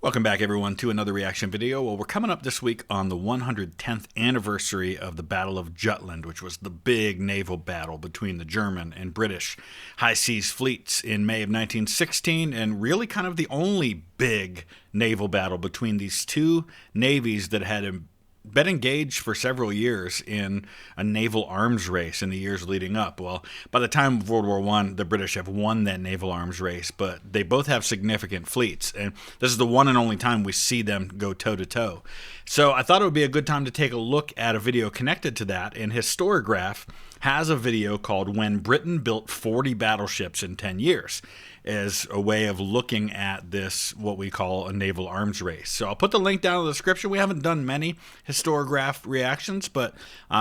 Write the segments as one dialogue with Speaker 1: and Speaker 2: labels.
Speaker 1: Welcome back, everyone, to another reaction video. Well, we're coming up this week on the 110th anniversary of the Battle of Jutland, which was the big naval battle between the German and British high seas fleets in May of 1916, and really kind of the only big naval battle between these two navies that had been engaged for several years in a naval arms race in the years leading up. Well, by the time of World War I, the British have won that naval arms race, but they both have significant fleets, and this is the one and only time we see them go toe-to-toe. So I thought it would be a good time to take a look at a video connected to that, and Historiograph has a video called When Britain Built 40 Battleships in 10 Years, as a way of looking at this, what we call a naval arms race. So I'll put the link down in the description. We haven't done many Historiograph reactions, but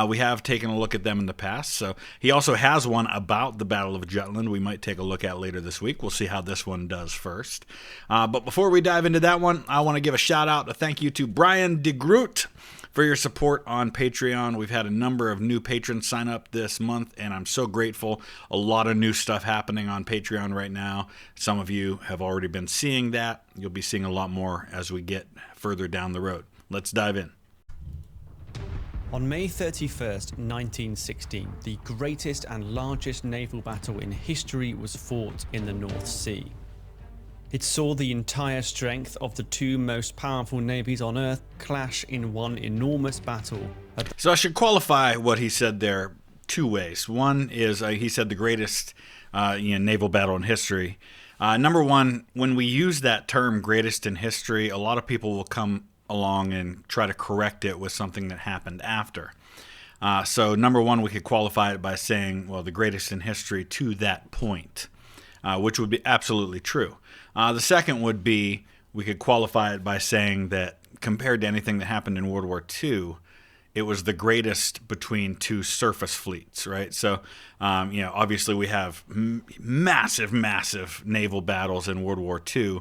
Speaker 1: we have taken a look at them in the past. So he also has one about the Battle of Jutland we might take a look at later this week. We'll see how this one does first. But before we dive into that one, I want to give a shout out, a thank you to Brian DeGroot for your support on Patreon. We've had a number of new patrons sign up this month, and I'm so grateful. A lot of new stuff happening on Patreon right now. Some of you have already been seeing that. You'll be seeing a lot more as we get further down the road. Let's dive in.
Speaker 2: On May 31st, 1916, the greatest and largest naval battle in history was fought in the North Sea. It saw the entire strength of the two most powerful navies on Earth clash in one enormous battle.
Speaker 1: So I should qualify what he said there two ways. One is he said the greatest naval battle in history. Number one, when we use that term greatest in history, a lot of people will come along and try to correct it with something that happened after. So number one, we could qualify it by saying, well, the greatest in history to that point, which would be absolutely true. The second would be, we could qualify it by saying that compared to anything that happened in World War II, it was the greatest between two surface fleets, right? So, obviously we have massive naval battles in World War II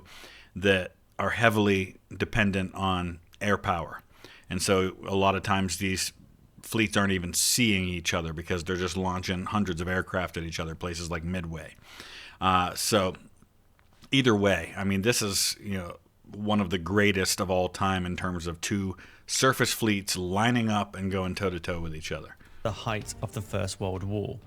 Speaker 1: that are heavily dependent on air power. And so a lot of times these fleets aren't even seeing each other because they're just launching hundreds of aircraft at each other, places like Midway. So either way, I mean, this is, one of the greatest of all time in terms of two surface fleets lining up and going toe-to-toe with each other.
Speaker 2: The height of the First World War.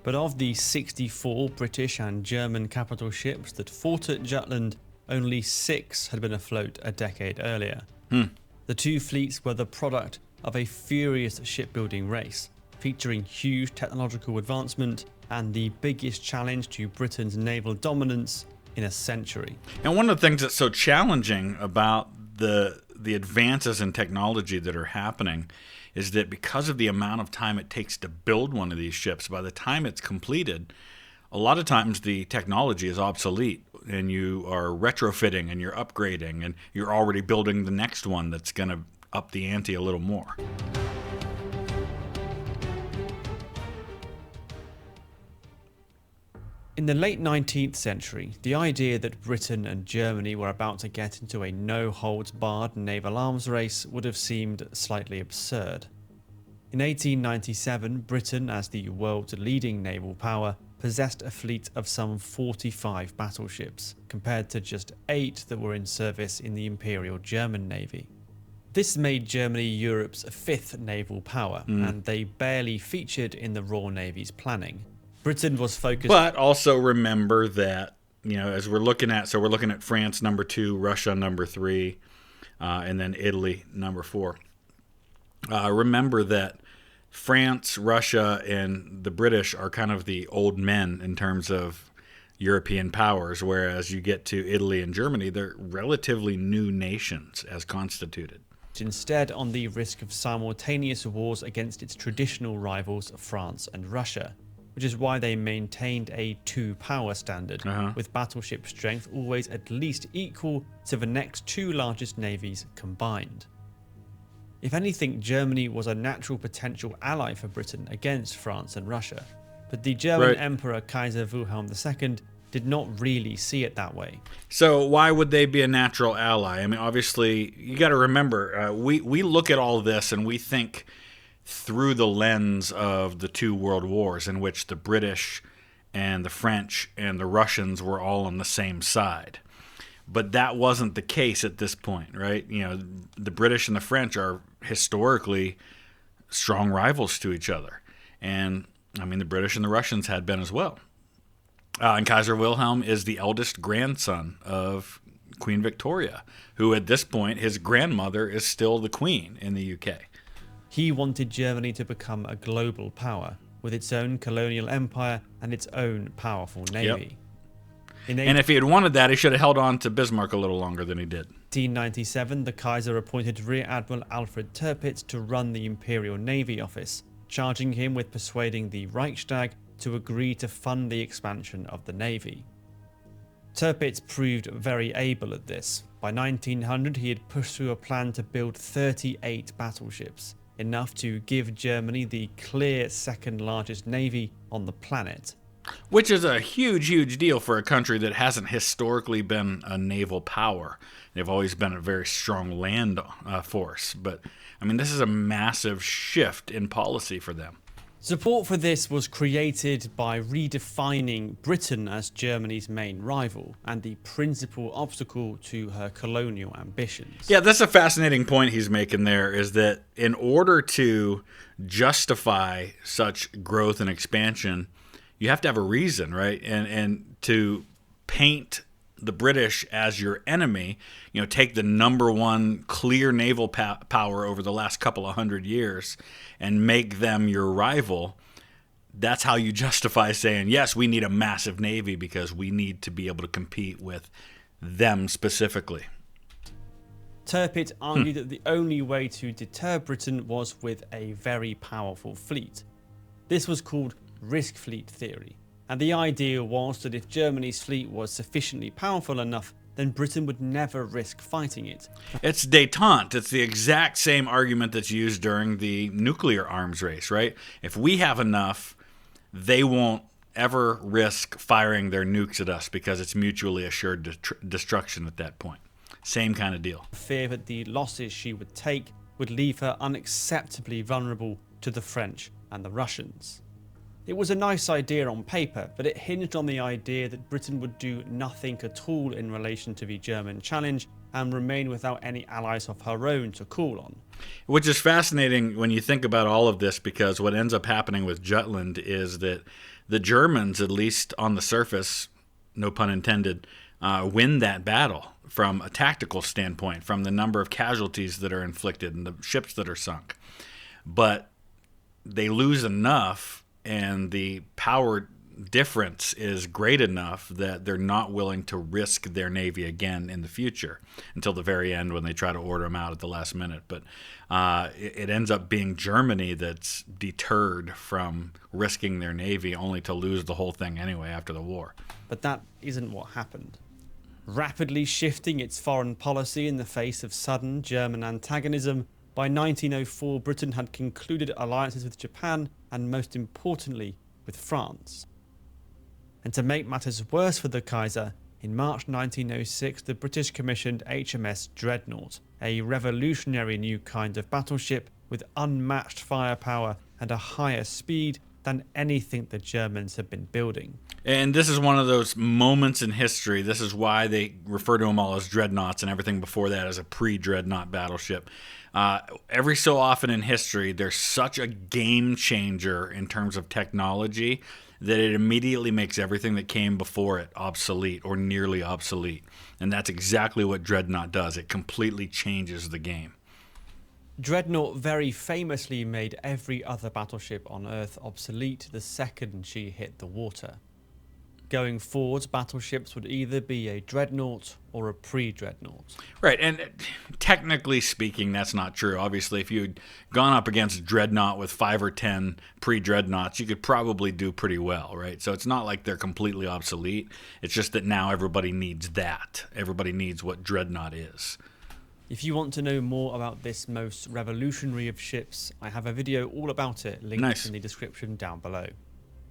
Speaker 2: But of the 64 British and German capital ships that fought at Jutland, only 6 had been afloat a decade earlier. The two fleets were the product of a furious shipbuilding race, featuring huge technological advancement and the biggest challenge to Britain's naval dominance in a century.
Speaker 1: And one of the things that's so challenging about the advances in technology that are happening is that because of the amount of time it takes to build one of these ships, by the time it's completed, a lot of times the technology is obsolete and you are retrofitting and you're upgrading and you're already building the next one that's going to up the ante a little more.
Speaker 2: In the late 19th century, the idea that Britain and Germany were about to get into a no-holds-barred naval arms race would have seemed slightly absurd. In 1897, Britain, as the world's leading naval power, possessed a fleet of some 45 battleships, compared to just 8 that were in service in the Imperial German Navy. This made Germany Europe's 5th naval power, and they barely featured in the Royal Navy's planning. Britain was focused...
Speaker 1: But also remember that, as we're looking at France number 2, Russia number 3, and then Italy number 4. Remember that France, Russia, and the British are kind of the old men in terms of European powers, whereas you get to Italy and Germany, they're relatively new nations as constituted.
Speaker 2: Instead on the risk of simultaneous wars against its traditional rivals, France and Russia, which is why they maintained a two-power standard, with battleship strength always at least equal to the next 2 largest navies combined. If anything, Germany was a natural potential ally for Britain against France and Russia, but the German Emperor Kaiser Wilhelm II did not really see it that way.
Speaker 1: So why would they be a natural ally? I mean, obviously, you got to remember, we look at all this and we think through the lens of the 2 world wars in which the British and the French and the Russians were all on the same side. But that wasn't the case at this point, right? You know, the British and the French are historically strong rivals to each other. And, I mean, the British and the Russians had been as well. And Kaiser Wilhelm is the eldest grandson of Queen Victoria, who at this point, his grandmother is still the queen in the UK.
Speaker 2: He wanted Germany to become a global power, with its own colonial empire and its own powerful navy.
Speaker 1: Yep. And if he had wanted that, he should have held on to Bismarck a little longer than he did.
Speaker 2: In 1897, the Kaiser appointed Rear Admiral Alfred Tirpitz to run the Imperial Navy Office, charging him with persuading the Reichstag to agree to fund the expansion of the navy. Tirpitz proved very able at this. By 1900, he had pushed through a plan to build 38 battleships, enough to give Germany the clear second largest navy on the planet.
Speaker 1: Which is a huge, huge deal for a country that hasn't historically been a naval power. They've always been a very strong land force. But, I mean, this is a massive shift in policy for them.
Speaker 2: Support for this was created by redefining Britain as Germany's main rival and the principal obstacle to her colonial ambitions.
Speaker 1: Yeah, that's a fascinating point he's making there, is that in order to justify such growth and expansion, you have to have a reason, right? And to paint the British as your enemy, you know, take the number one clear naval power over the last couple of hundred years and make them your rival, that's how you justify saying, yes, we need a massive navy because we need to be able to compete with them specifically.
Speaker 2: Tirpitz argued that the only way to deter Britain was with a very powerful fleet. This was called risk fleet theory, and the idea was that if Germany's fleet was sufficiently powerful enough, then Britain would never risk fighting it.
Speaker 1: It's détente. It's the exact same argument that's used during the nuclear arms race, right? If we have enough, they won't ever risk firing their nukes at us because it's mutually assured destruction at that point. Same kind of deal.
Speaker 2: Fear that the losses she would take would leave her unacceptably vulnerable to the French and the Russians. It was a nice idea on paper, but it hinged on the idea that Britain would do nothing at all in relation to the German challenge and remain without any allies of her own to call on.
Speaker 1: Which is fascinating when you think about all of this, because what ends up happening with Jutland is that the Germans, at least on the surface, no pun intended, win that battle from a tactical standpoint, from the number of casualties that are inflicted and the ships that are sunk. But they lose enough, and the power difference is great enough that they're not willing to risk their navy again in the future until the very end when they try to order them out at the last minute. But it ends up being Germany that's deterred from risking their navy, only to lose the whole thing anyway after the war.
Speaker 2: But that isn't what happened. Rapidly shifting its foreign policy in the face of sudden German antagonism, by 1904 Britain had concluded alliances with Japan and, most importantly, with France. And to make matters worse for the Kaiser, in March 1906 the British commissioned HMS Dreadnought, a revolutionary new kind of battleship with unmatched firepower and a higher speed than anything the Germans had been building.
Speaker 1: And this is one of those moments in history. This is why they refer to them all as dreadnoughts, and everything before that as a pre-dreadnought battleship. Every so often in history, there's such a game changer in terms of technology that it immediately makes everything that came before it obsolete or nearly obsolete. And that's exactly what Dreadnought does. It completely changes the game.
Speaker 2: Dreadnought very famously made every other battleship on Earth obsolete the second she hit the water. Going forward, battleships would either be a dreadnought or a pre-dreadnought.
Speaker 1: Right, and technically speaking, that's not true. Obviously, if you'd gone up against Dreadnought with 5 or 10 pre-dreadnoughts, you could probably do pretty well, right? So it's not like they're completely obsolete. It's just that now everybody needs that. Everybody needs what Dreadnought is.
Speaker 2: If you want to know more about this most revolutionary of ships, I have a video all about it linked in the description down below.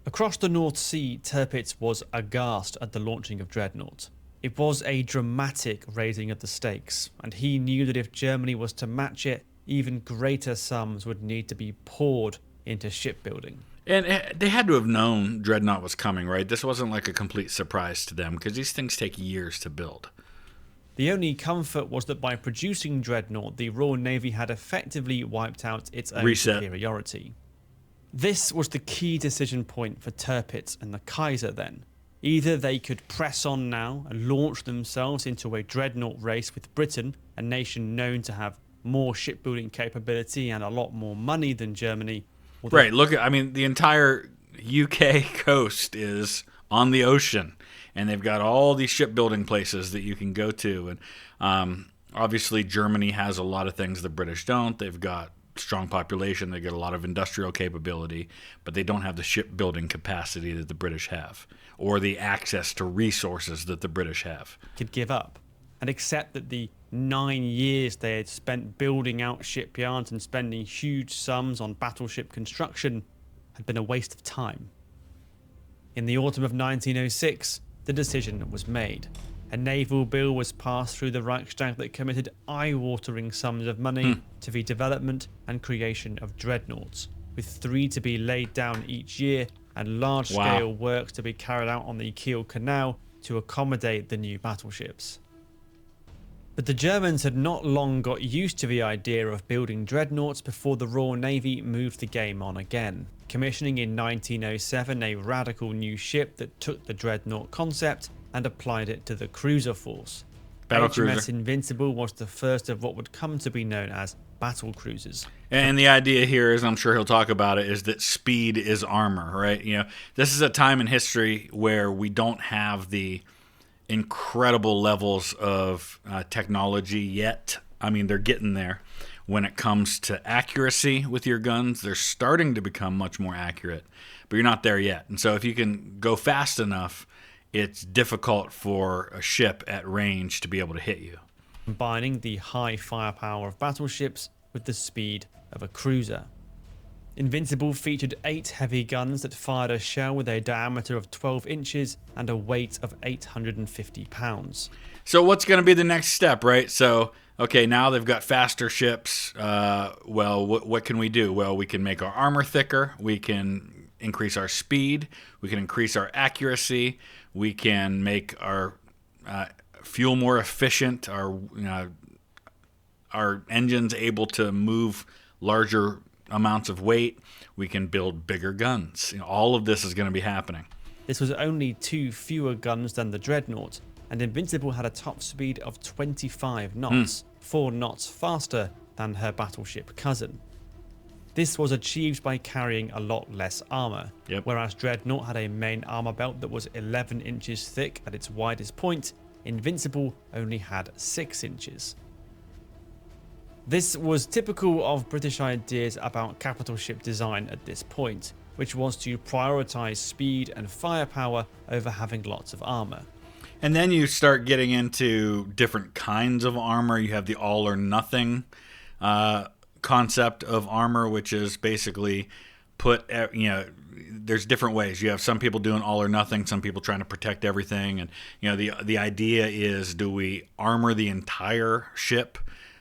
Speaker 2: Across the North Sea, Tirpitz was aghast at the launching of Dreadnought. It was a dramatic raising of the stakes, and he knew that if Germany was to match it, even greater sums would need to be poured into shipbuilding.
Speaker 1: And they had to have known Dreadnought was coming, right? This wasn't like a complete surprise to them, because these things take years to build.
Speaker 2: The only comfort was that by producing Dreadnought, the Royal Navy had effectively wiped out its own superiority. This was the key decision point for Tirpitz and the Kaiser then. Either they could press on now and launch themselves into a Dreadnought race with Britain, a nation known to have more shipbuilding capability and a lot more money than Germany.
Speaker 1: Right, look, I mean, the entire UK coast is on the ocean, and they've got all these shipbuilding places that you can go to. And obviously, Germany has a lot of things the British don't. They've got strong population, they get a lot of industrial capability, but they don't have the shipbuilding capacity that the British have, or the access to resources that the British have.
Speaker 2: Could give up and accept that the 9 years they had spent building out shipyards and spending huge sums on battleship construction had been a waste of time. In the autumn of 1906, the decision was made. A naval bill was passed through the Reichstag that committed eye-watering sums of money to the development and creation of dreadnoughts, with 3 to be laid down each year and large-scale works to be carried out on the Kiel Canal to accommodate the new battleships. But the Germans had not long got used to the idea of building dreadnoughts before the Royal Navy moved the game on again, commissioning in 1907 a radical new ship that took the dreadnought concept and applied it to the cruiser force. HMS Invincible was the first of what would come to be known as battle cruisers.
Speaker 1: And the idea here is, I'm sure he'll talk about it, is that speed is armor, right? You know, this is a time in history where we don't have the incredible levels of technology yet. I mean, they're getting there. When it comes to accuracy with your guns, they're starting to become much more accurate, but you're not there yet. And so if you can go fast enough, it's difficult for a ship at range to be able to hit you.
Speaker 2: Combining the high firepower of battleships with the speed of a cruiser. Invincible featured 8 heavy guns that fired a shell with a diameter of 12 inches and a weight of 850 pounds.
Speaker 1: So what's going to be the next step, right? So, okay, now they've got faster ships. What can we do? Well, we can make our armor thicker. We can increase our speed. We can increase our accuracy. We can make our fuel more efficient. Our engines able to move larger amounts of weight. We can build bigger guns. You know, all of this is going to be happening.
Speaker 2: This was only 2 fewer guns than the Dreadnought, and Invincible had a top speed of 25 knots, 4 knots faster than her battleship cousin. This was achieved by carrying a lot less armor, whereas Dreadnought had a main armor belt that was 11 inches thick at its widest point. Invincible only had 6 inches. This was typical of British ideas about capital ship design at this point, which was to prioritize speed and firepower over having lots of armor.
Speaker 1: And then you start getting into different kinds of armor. You have the all or nothing concept of armor, which is basically there's different ways. You have some people doing all or nothing, some people trying to protect everything. And, the idea is, do we armor the entire ship?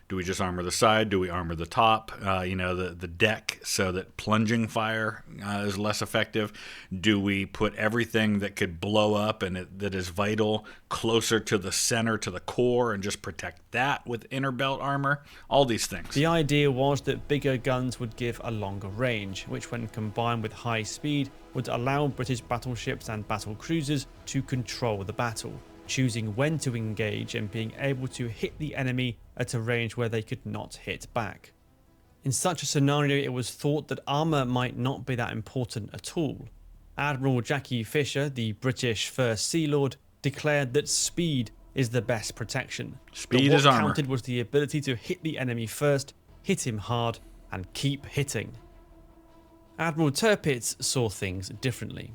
Speaker 1: Do we just armor the side? Do we armor the top? The deck so that plunging fire is less effective? Do we put everything that could blow up and that is vital closer to the center, to the core, and just protect that with inner belt armor? All these things.
Speaker 2: The idea was that bigger guns would give a longer range, which when combined with high speed would allow British battleships and battle cruisers to control the battle, choosing when to engage and being able to hit the enemy at a range where they could not hit back. In such a scenario, it was thought that armour might not be that important at all. Admiral Jackie Fisher, the British First Sea Lord, declared that speed is the best protection.
Speaker 1: Speed is armour.
Speaker 2: What counted was the ability to hit the enemy first, hit him hard, and keep hitting. Admiral Tirpitz saw things differently.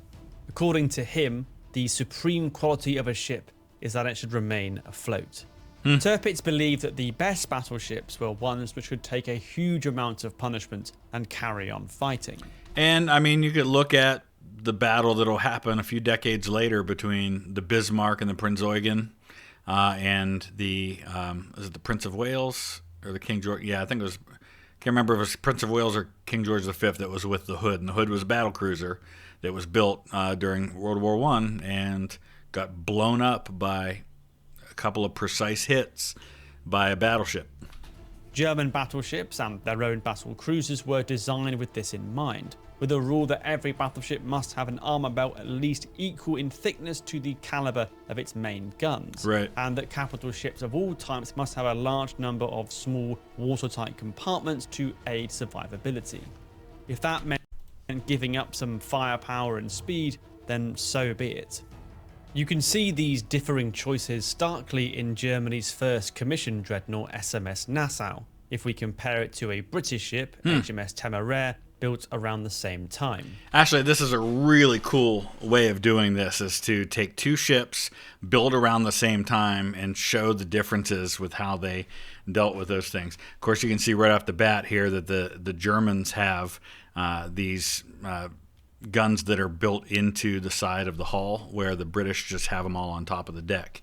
Speaker 2: According to him, the supreme quality of a ship is that it should remain afloat. Tirpitz believed that the best battleships were ones which could take a huge amount of punishment and carry on fighting.
Speaker 1: And, I mean, you could look at the battle that'll happen a few decades later between the Bismarck and the Prinz Eugen and the, is it the Prince of Wales or the King George? Yeah, I think it was, can't remember if it was Prince of Wales or King George V that was with the Hood. And the Hood was a battle cruiser that was built during World War I and got blown up by couple of precise hits by a battleship.
Speaker 2: German battleships and their own battle cruisers were designed with this in mind, with a rule that every battleship must have an armor belt at least equal in thickness to the caliber of its main guns,
Speaker 1: right,
Speaker 2: and that capital ships of all types must have a large number of small watertight compartments to aid survivability. If that meant giving up some firepower and speed, then so be it. You can see these differing choices starkly in Germany's first commissioned dreadnought SMS Nassau, if we compare it to a British ship, HMS Temeraire, built around the same time.
Speaker 1: Actually, this is a really cool way of doing this, is to take two ships, build around the same time, and show the differences with how they dealt with those things. Of course, you can see right off the bat here that the Germans have these guns that are built into the side of the hull, where the British just have them all on top of the deck.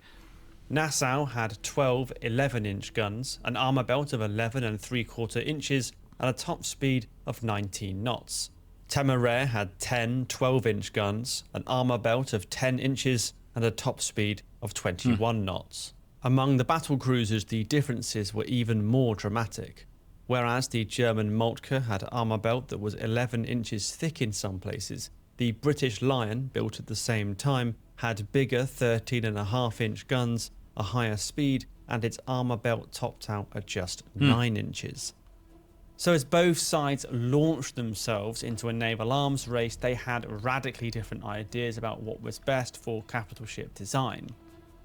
Speaker 2: Nassau had 12 11-inch guns, an armor belt of 11 3/4 inches, and a top speed of 19 knots. Temeraire had 10 12-inch guns, an armor belt of 10 inches, and a top speed of 21 knots. Among the battle cruisers, the differences were even more dramatic. Whereas the German Moltke had an armor belt that was 11 inches thick in some places, the British Lion, built at the same time, had bigger 13.5-inch guns, a higher speed, and its armor belt topped out at just 9 inches. So as both sides launched themselves into a naval arms race, they had radically different ideas about what was best for capital ship design.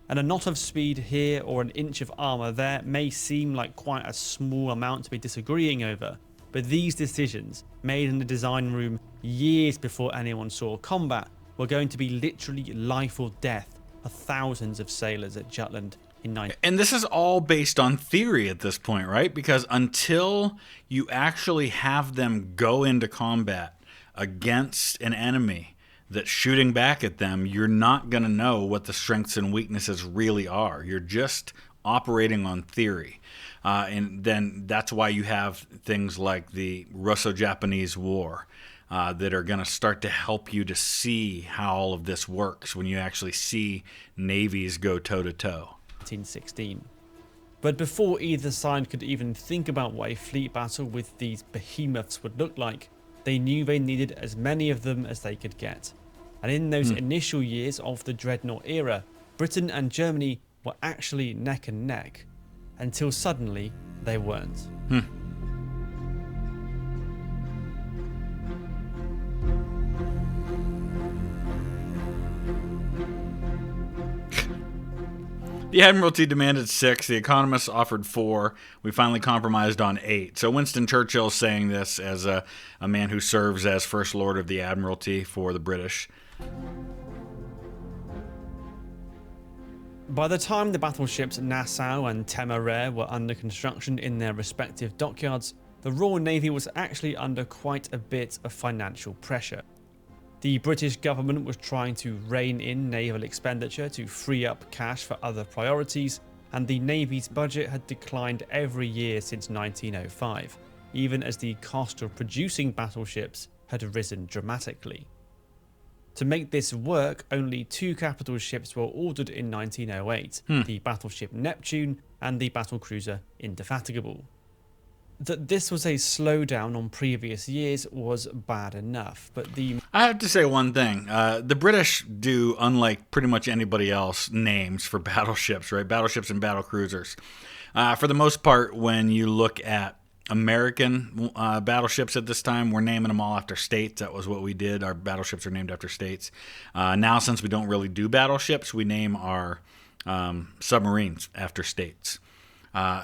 Speaker 2: And a knot of speed here or an inch of armour there may seem like quite a small amount to be disagreeing over, but these decisions, made in the design room years before anyone saw combat, were going to be literally life or death for thousands of sailors at Jutland.
Speaker 1: And this is all based on theory at this point, right? Because until you actually have them go into combat against an enemy that's shooting back at them, you're not going to know what the strengths and weaknesses really are. You're just operating on theory. And then that's why you have things like the Russo-Japanese War that are going to start to help you to see how all of this works when you actually see navies go toe-to-toe.
Speaker 2: 1916. But before either side could even think about what a fleet battle with these behemoths would look like, they knew they needed as many of them as they could get. And in those initial years of the dreadnought era, Britain and Germany were actually neck and neck, until suddenly they weren't.
Speaker 1: The Admiralty demanded 6. The economists offered 4. We finally compromised on 8. So Winston Churchill's saying this as a man who serves as First Lord of the Admiralty for the British.
Speaker 2: By the time the battleships Nassau and Temeraire were under construction in their respective dockyards, the Royal Navy was actually under quite a bit of financial pressure. The British government was trying to rein in naval expenditure to free up cash for other priorities, and the Navy's budget had declined every year since 1905, even as the cost of producing battleships had risen dramatically. To make this work, only 2 capital ships were ordered in 1908, the battleship Neptune and the battlecruiser Indefatigable. That this was a slowdown on previous years was bad enough, but
Speaker 1: I have to say one thing. The British do, unlike pretty much anybody else, names for battleships, right? Battleships and battlecruisers. For the most part, when you look at American battleships at this time, we're naming them all after states. That was what we did. Our battleships are named after states. Now, since we don't really do battleships, we name our submarines after states.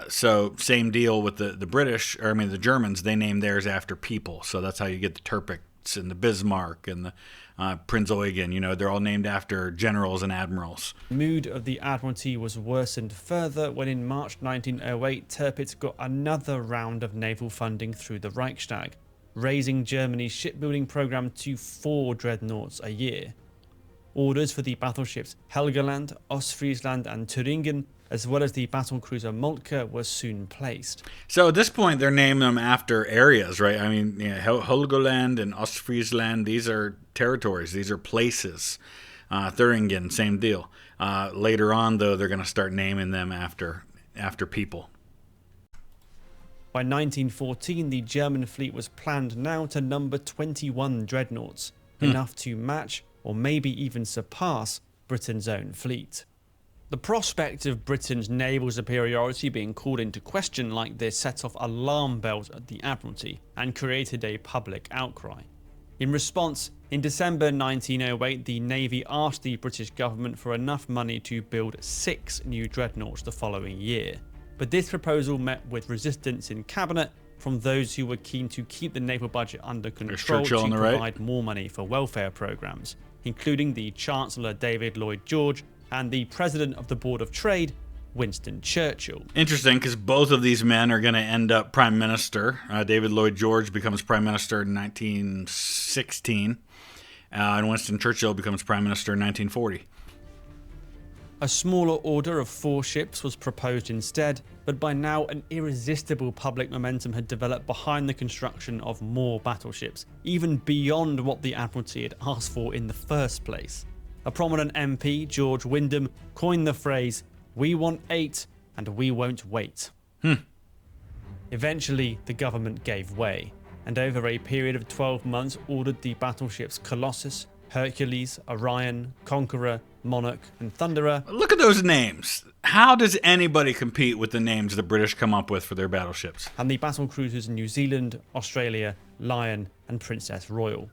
Speaker 1: So same deal with the British, or the Germans, they name theirs after people. So that's how you get the Tirpitz and the Bismarck and the Prinz Eugen. They're all named after generals and admirals.
Speaker 2: The mood of the Admiralty was worsened further when in March 1908 Tirpitz got another round of naval funding through the Reichstag, raising Germany's shipbuilding program to 4 dreadnoughts a year. Orders for the battleships Helgoland, Ostfriesland and Thüringen, as well as the battlecruiser Moltke, were soon placed.
Speaker 1: So at this point, they're naming them after areas, right? Helgoland and Ostfriesland, these are territories, these are places. Thüringen, same deal. Later on, though, they're going to start naming them after people.
Speaker 2: By 1914, the German fleet was planned now to number 21 dreadnoughts, enough to match or maybe even surpass Britain's own fleet. The prospect of Britain's naval superiority being called into question like this set off alarm bells at the Admiralty and created a public outcry. In response, in December 1908, the Navy asked the British government for enough money to build 6 new dreadnoughts the following year. But this proposal met with resistance in cabinet from those who were keen to keep the naval budget under control to provide more money for welfare programs, including the Chancellor David Lloyd George and the President of the Board of Trade, Winston Churchill.
Speaker 1: Interesting, because both of these men are going to end up prime minister. David Lloyd George becomes prime minister in 1916, and Winston Churchill becomes prime minister in 1940.
Speaker 2: A smaller order of 4 ships was proposed instead, but by now an irresistible public momentum had developed behind the construction of more battleships, even beyond what the Admiralty had asked for in the first place. A prominent MP, George Wyndham, coined the phrase, "We want 8 and we won't wait." Eventually, the government gave way, and over a period of 12 months ordered the battleships Colossus, Hercules, Orion, Conqueror, Monarch, and Thunderer.
Speaker 1: Look at those names. How does anybody compete with the names the British come up with for their battleships?
Speaker 2: And the battlecruisers New Zealand, Australia, Lion, and Princess Royal.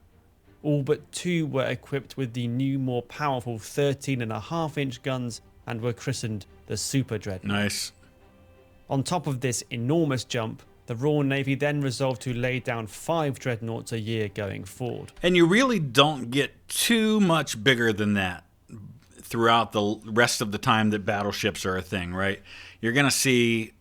Speaker 2: All but 2 were equipped with the new, more powerful 13.5-inch guns and were christened the Super Dreadnought.
Speaker 1: Nice.
Speaker 2: On top of this enormous jump, the Royal Navy then resolved to lay down 5 dreadnoughts a year going forward.
Speaker 1: And you really don't get too much bigger than that throughout the rest of the time that battleships are a thing, right? You're going to see,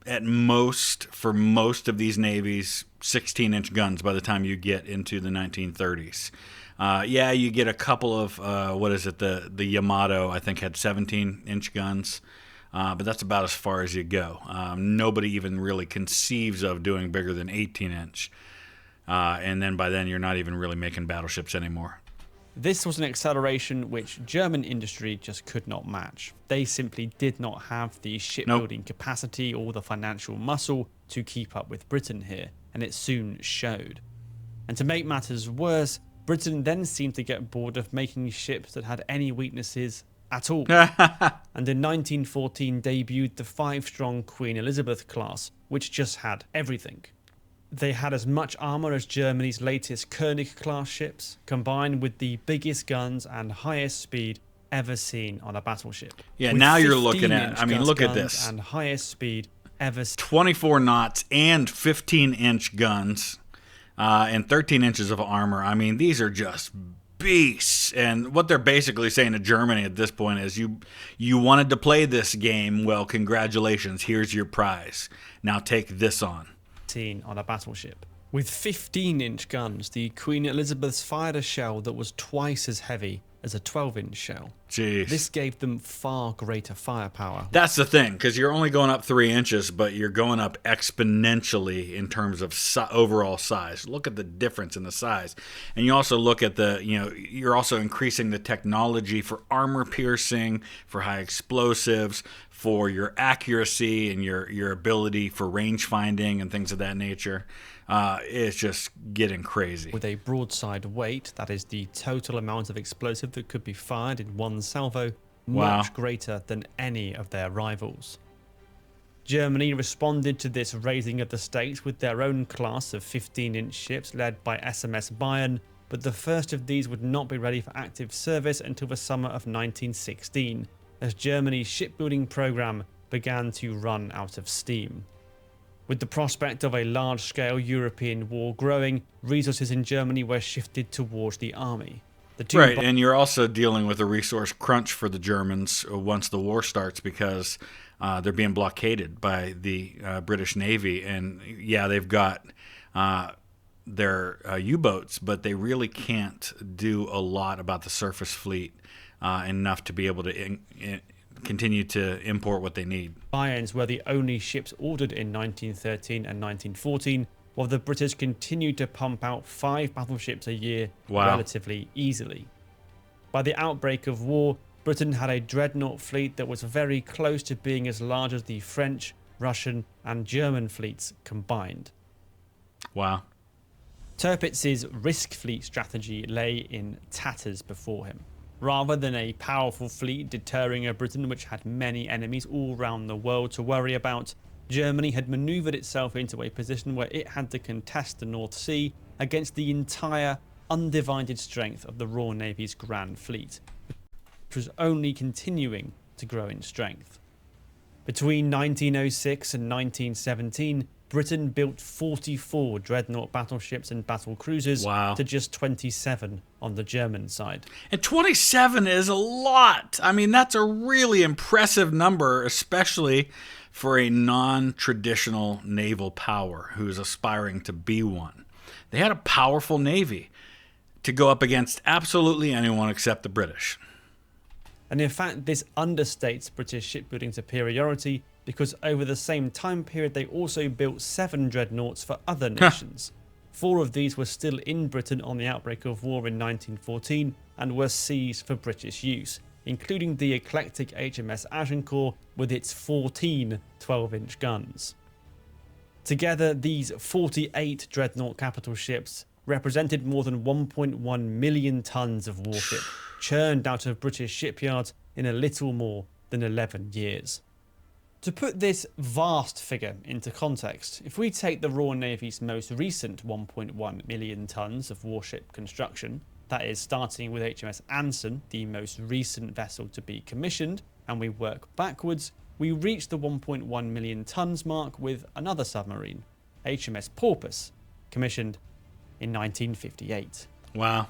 Speaker 1: at most, for most of these navies, 16-inch guns by the time you get into the 1930s. Yeah, you get a couple of, the Yamato, I think, had 17-inch guns. But that's about as far as you go. Nobody even really conceives of doing bigger than 18-inch. And then by then, you're not even really making battleships anymore.
Speaker 2: This was an acceleration which German industry just could not match. They simply did not have the shipbuilding capacity or the financial muscle to keep up with Britain here, and it soon showed. And to make matters worse, Britain then seemed to get bored of making ships that had any weaknesses at all. And in 1914 debuted the 5-strong Queen Elizabeth class, which just had everything. They had as much armour as Germany's latest König-class ships, combined with the biggest guns and highest speed ever seen on a battleship.
Speaker 1: Yeah,
Speaker 2: With
Speaker 1: now you're looking at, look at
Speaker 2: guns
Speaker 1: this.
Speaker 2: And highest speed ever
Speaker 1: 24 knots and 15-inch guns and 13 inches of armor. I mean, these are just beasts. And what they're basically saying to Germany at this point is, you wanted to play this game, well, congratulations, here's your prize. Now take this on.
Speaker 2: On a battleship. With 15-inch guns, the Queen Elizabeth's fired a shell that was twice as heavy as a 12-inch shell.
Speaker 1: Jeez.
Speaker 2: This gave them far greater firepower.
Speaker 1: That's the thing, because you're only going up 3 inches, but you're going up exponentially in terms of overall size. Look at the difference in the size. And you also look at you're also increasing the technology for armor piercing, for high explosives, for your accuracy and your ability for range finding and things of that nature. It's just getting crazy.
Speaker 2: With a broadside weight, that is the total amount of explosive that could be fired in one salvo, much greater than any of their rivals. Germany responded to this raising of the stakes with their own class of 15-inch ships led by SMS Bayern, but the first of these would not be ready for active service until the summer of 1916, as Germany's shipbuilding program began to run out of steam. With the prospect of a large-scale European war growing, resources in Germany were shifted towards the army.
Speaker 1: Right, and you're also dealing with a resource crunch for the Germans once the war starts, because they're being blockaded by the British Navy. And yeah, they've got their U-boats, but they really can't do a lot about the surface fleet enough to be able to continue to import what they need.
Speaker 2: Bayerns were the only ships ordered in 1913 and 1914, while the British continued to pump out 5 battleships a year relatively easily. By the outbreak of war, Britain had a dreadnought fleet that was very close to being as large as the French, Russian and German fleets combined.
Speaker 1: Wow.
Speaker 2: Tirpitz's risk fleet strategy lay in tatters before him. Rather than a powerful fleet deterring a Britain which had many enemies all round the world to worry about, Germany had manoeuvred itself into a position where it had to contest the North Sea against the entire undivided strength of the Royal Navy's Grand Fleet, which was only continuing to grow in strength. Between 1906 and 1917, Britain built 44 dreadnought battleships and battle cruisers to just 27 on the German side.
Speaker 1: And 27 is a lot. I mean, that's a really impressive number, especially for a non-traditional naval power who's aspiring to be one. They had a powerful navy to go up against absolutely anyone except the British.
Speaker 2: And in fact, this understates British shipbuilding superiority, because over the same time period they also built 7 dreadnoughts for other nations. 4 of these were still in Britain on the outbreak of war in 1914 and were seized for British use, including the eclectic HMS Agincourt with its 14 12-inch guns. Together, these 48 dreadnought capital ships represented more than 1.1 million tons of warship, churned out of British shipyards in a little more than 11 years. To put this vast figure into context, if we take the Royal Navy's most recent 1.1 million tons of warship construction, that is starting with HMS Anson, the most recent vessel to be commissioned, and we work backwards, we reach the 1.1 million tons mark with another submarine, HMS Porpoise, commissioned in 1958.
Speaker 1: Wow.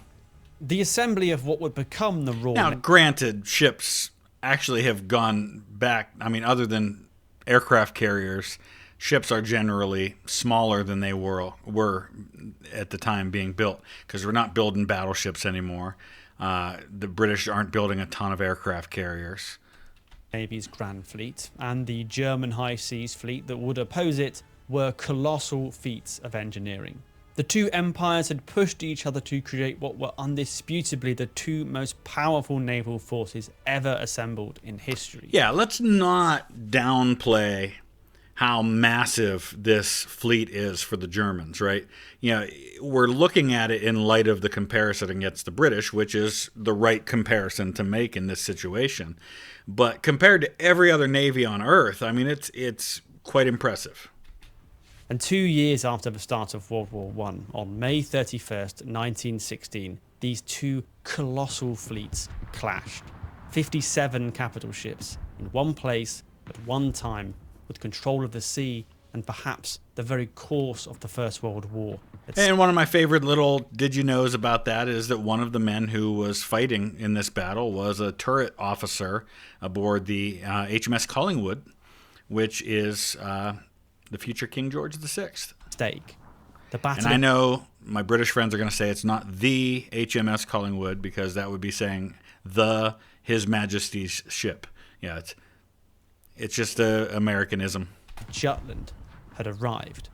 Speaker 2: The assembly of what would become the Royal
Speaker 1: Now, granted, ships actually have gone back. I mean, other than aircraft carriers, ships are generally smaller than they were at the time being built, because we're not building battleships anymore. The British aren't building a ton of aircraft carriers.
Speaker 2: Navy's Grand Fleet and the German High Seas Fleet that would oppose it were colossal feats of engineering. The two empires had pushed each other to create what were undisputably the two most powerful naval forces ever assembled in history.
Speaker 1: Yeah, let's not downplay how massive this fleet is for the Germans, right? You know, we're looking at it in light of the comparison against the British, which is the right comparison to make in this situation. But compared to every other navy on Earth, I mean, it's quite impressive.
Speaker 2: And 2 years after the start of World War I, on May 31st, 1916, these two colossal fleets clashed. 57 capital ships in one place at one time, with control of the sea and perhaps the very course of the First World War.
Speaker 1: And one of my favorite little did-you-knows about that is that one of the men who was fighting in this battle was a turret officer aboard the HMS Collingwood, which is the future King George VI.
Speaker 2: Stake. The battle.
Speaker 1: And I know my British friends are going to say it's not the HMS Collingwood, because that would be saying His Majesty's ship. Yeah, it's just a Americanism.
Speaker 2: Jutland had arrived.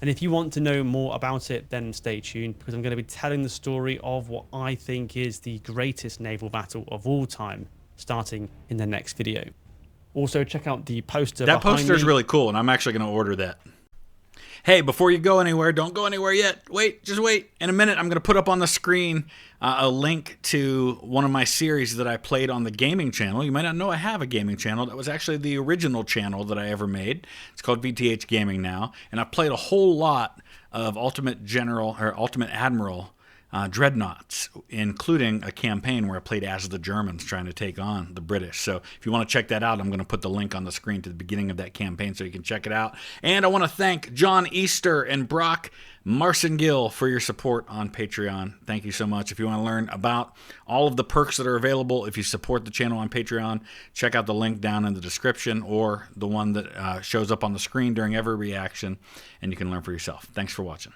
Speaker 2: And if you want to know more about it, then stay tuned, because I'm going to be telling the story of what I think is the greatest naval battle of all time, starting in the next video. Also, check out the poster
Speaker 1: That
Speaker 2: behind
Speaker 1: poster is
Speaker 2: me.
Speaker 1: really cool, and I'm actually going to order that. Hey, before you go anywhere, don't go anywhere yet. Just wait. In a minute, I'm going to put up on the screen a link to one of my series that I played on the gaming channel. You might not know I have a gaming channel. That was actually the original channel that I ever made. It's called VTH Gaming now, and I played a whole lot of Ultimate Admiral dreadnoughts, including a campaign where I played as the Germans trying to take on the British. So if you want to check that out, I'm going to put the link on the screen to the beginning of that campaign so you can check it out. And I want to thank John Easter and Brock Marcingill for your support on Patreon. Thank you so much. If you want to learn about all of the perks that are available if you support the channel on Patreon, check out the link down in the description, or the one that shows up on the screen during every reaction, and you can learn for yourself. Thanks for watching.